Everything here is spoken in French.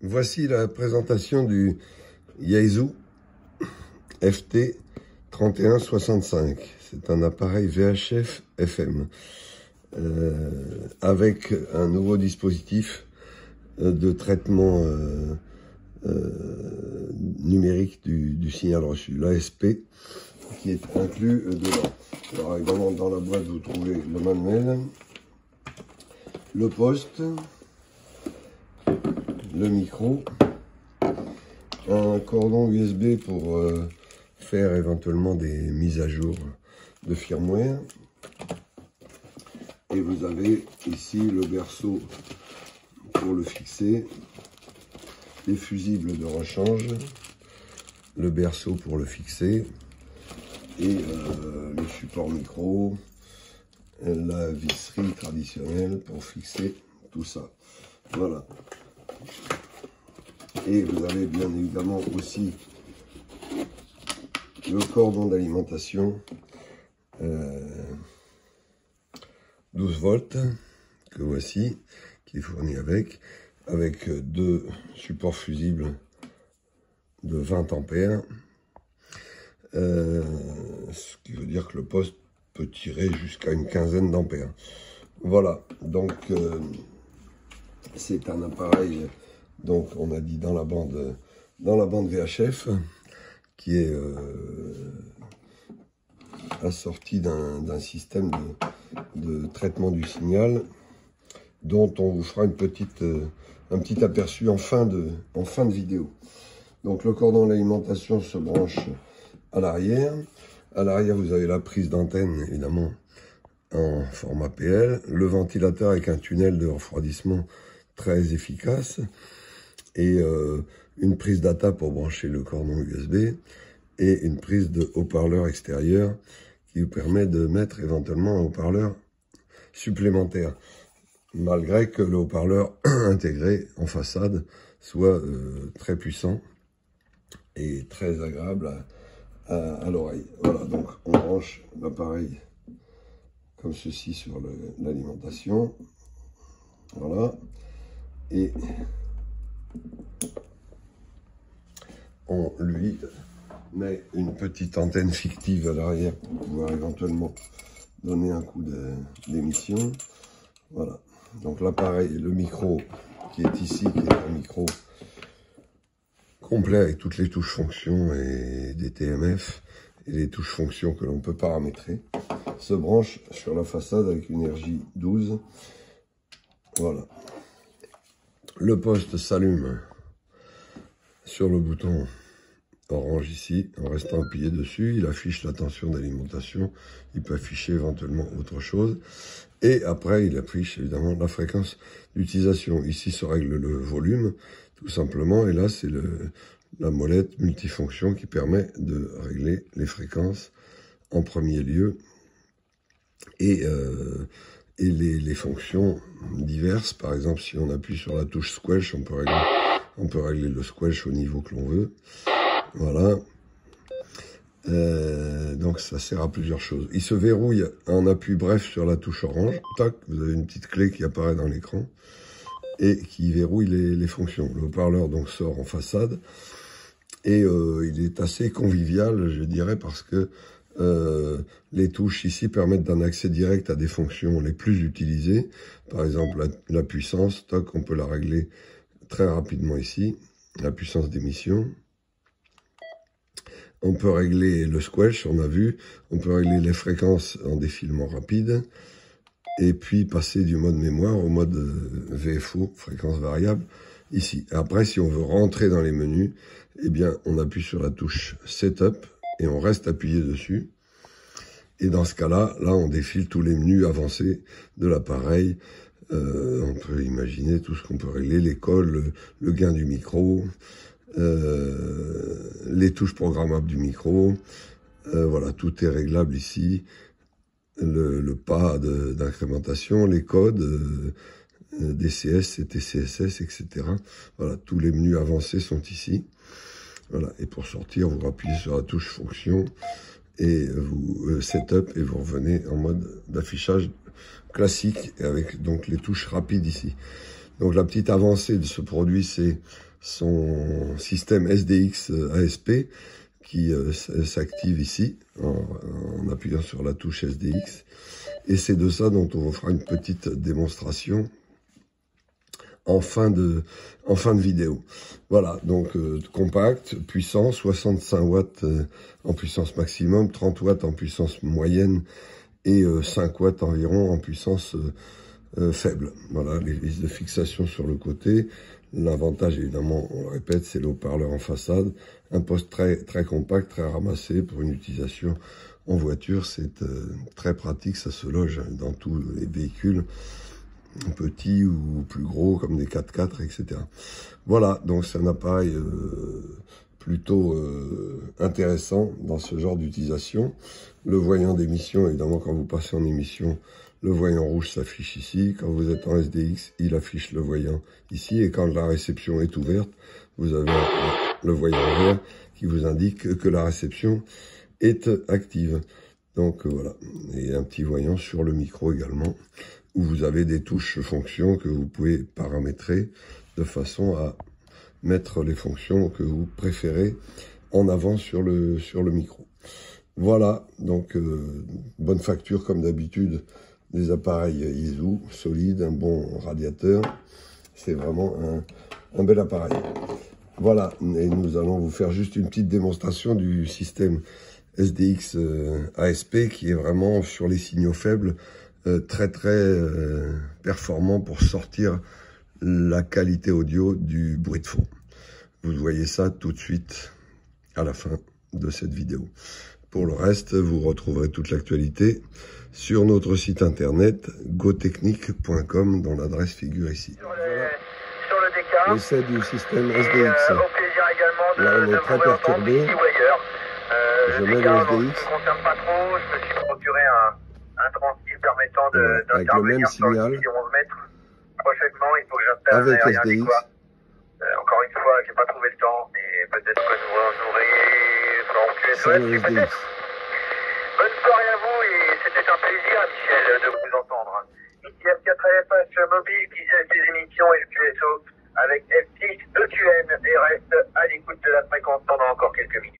Voici la présentation du Yaesu FT 3165. C'est un appareil VHF FM avec un nouveau dispositif de traitement numérique du signal reçu, l'ASP, qui est inclus dedans. Alors évidemment, dans la boîte, vous trouvez le manuel, le poste, le micro, un cordon USB pour faire éventuellement des mises à jour de firmware. Et vous avez ici le berceau pour le fixer, les fusibles de rechange, le berceau pour le fixer, et le support micro, la visserie traditionnelle pour fixer tout ça. Voilà. Et vous avez bien évidemment aussi le cordon d'alimentation 12 volts que voici, qui est fourni avec deux supports fusibles de 20 ampères, ce qui veut dire que le poste peut tirer jusqu'à une quinzaine d'ampères. Voilà, donc c'est un appareil, donc on a dit dans la bande VHF, qui est assorti d'un système de traitement du signal, dont on vous fera un petit aperçu en fin de vidéo. Donc le cordon d'alimentation se branche à l'arrière. À l'arrière, vous avez la prise d'antenne, évidemment, en format PL, le ventilateur avec un tunnel de refroidissement très efficace, et une prise data pour brancher le cordon USB, et une prise de haut-parleur extérieur qui vous permet de mettre éventuellement un haut-parleur supplémentaire, malgré que le haut-parleur intégré en façade soit très puissant et très agréable à l'oreille. Voilà, donc on branche l'appareil comme ceci sur l'alimentation. Voilà. Et on lui met une petite antenne fictive à l'arrière pour pouvoir éventuellement donner un coup d'émission. Voilà. Donc l'appareil, le micro qui est ici, qui est un micro complet avec toutes les touches fonctions et des TMF et les touches fonctions que l'on peut paramétrer, se branche sur la façade avec une RJ12. Voilà. Le poste s'allume sur le bouton orange ici, en restant appuyé dessus. Il affiche la tension d'alimentation. Il peut afficher éventuellement autre chose. Et après, il affiche évidemment la fréquence d'utilisation. Ici se règle le volume, tout simplement. Et là, c'est la molette multifonction qui permet de régler les fréquences en premier lieu. Et les fonctions diverses. Par exemple, si on appuie sur la touche squelch, on peut régler le squelch au niveau que l'on veut. Voilà. Donc ça sert à plusieurs choses. Il se verrouille en appui bref sur la touche orange. Tac, vous avez une petite clé qui apparaît dans l'écran et qui verrouille les fonctions. Le haut-parleur donc sort en façade et il est assez convivial, je dirais, parce que les touches ici permettent d'un accès direct à des fonctions les plus utilisées. Par exemple, la puissance, tac, on peut la régler très rapidement ici, la puissance d'émission. On peut régler le squelch, on a vu. On peut régler les fréquences en défilement rapide. Et puis passer du mode mémoire au mode VFO, fréquence variable, ici. Après, si on veut rentrer dans les menus, eh bien, on appuie sur la touche Setup et on reste appuyé dessus. Et dans ce cas-là, là, on défile tous les menus avancés de l'appareil. On peut imaginer tout ce qu'on peut régler, l'école, le gain du micro, les touches programmables du micro, voilà, tout est réglable ici, le pas d'incrémentation, les codes, DCS et TCSS, etc. Voilà, tous les menus avancés sont ici. Voilà, et pour sortir, vous appuyez sur la touche fonction et vous setup et vous revenez en mode d'affichage classique avec donc les touches rapides ici. Donc la petite avancée de ce produit, c'est son système SDX ASP qui s'active ici en appuyant sur la touche SDX. Et c'est de ça dont on vous fera une petite démonstration en fin de vidéo. Voilà, donc compact, puissant, 65 watts en puissance maximum, 30 watts en puissance moyenne et 5 watts environ en puissance faible. Voilà, les vis de fixation sur le côté. L'avantage, évidemment, on le répète, c'est le haut-parleur en façade. Un poste très compact, très ramassé pour une utilisation en voiture. C'est très pratique, ça se loge dans tous les véhicules, petits ou plus gros, comme des 4x4, etc. Voilà, donc c'est un appareil plutôt intéressant dans ce genre d'utilisation. Le voyant d'émission, évidemment, quand vous passez en émission, le voyant rouge s'affiche ici. Quand vous êtes en SDX, il affiche le voyant ici. Et quand la réception est ouverte, vous avez le voyant vert qui vous indique que la réception est active. Donc voilà, et un petit voyant sur le micro également, où vous avez des touches fonctions que vous pouvez paramétrer de façon à mettre les fonctions que vous préférez en avant sur le micro. Voilà, donc bonne facture comme d'habitude des appareils Izu, solide, un bon radiateur. C'est vraiment un bel appareil. Voilà, et nous allons vous faire juste une petite démonstration du système SDX ASP qui est vraiment sur les signaux faibles très performant pour sortir la qualité audio du bruit de fond. Vous voyez ça tout de suite à la fin de cette vidéo. Pour le reste, vous retrouverez toute l'actualité sur notre site internet gotechnique.com dont l'adresse figure ici. Sur le DK. L'essai du système SDX. Au plaisir également là, on est très perturbé. Je mets le SDX. Ne me concerne pas trop. Je me suis procuré un transif permettant avec le même signal. 11 mètres. Prochainement, il faut que j'installe avec un aérien SDX. adéquat. Encore une fois, j'ai pas trouvé le temps, mais peut-être que nous aurons pu Sans le SDX. peut-être. Bonne soirée à vous et c'était un plaisir, Michel, de vous entendre. Ici F4FH Mobile qui